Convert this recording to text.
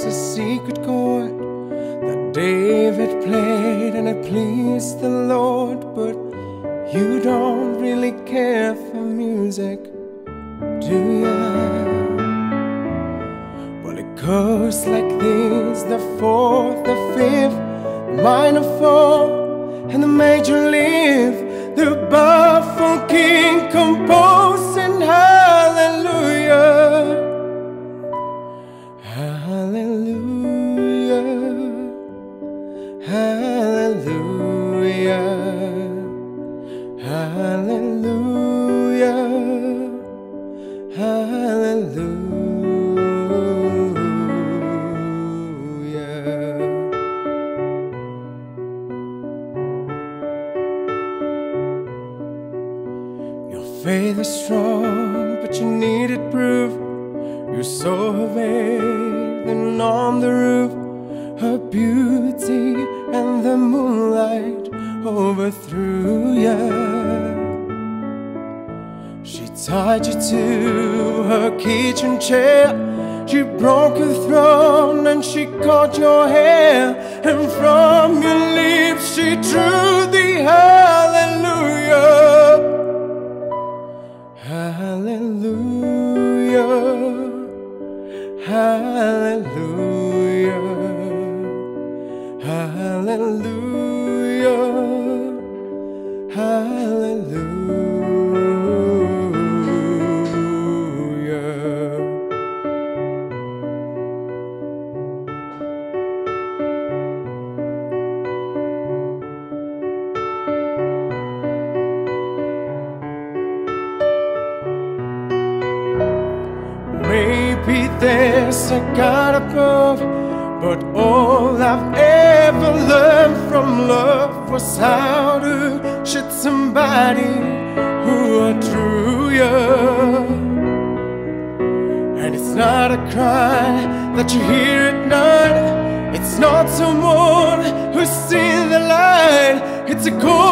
was a secret chord that David played and it pleased the Lord. But you don't really care for music, do ya? Well, it goes like this: the fourth, the fifth, the minor fall, and the major lift. The baffled king composing hallelujah, hallelujah, hallelujah, hallelujah, hallelujah. Your faith is strong, but you needed proof. You saw her bathing on the roof, her beauty and the moonlight overthrew ya. She tied you to her kitchen chair, she broke your throne and she caught your hair, and from your lips she drew the hallelujah, hallelujah, hallelujah, hallelujah, hallelujah. Maybe there's a God above, but all I've ever learned from love was how to shoot somebody who outdrew you. And it's not a cry that you hear at night, it's not someone who's seen the light, it's a call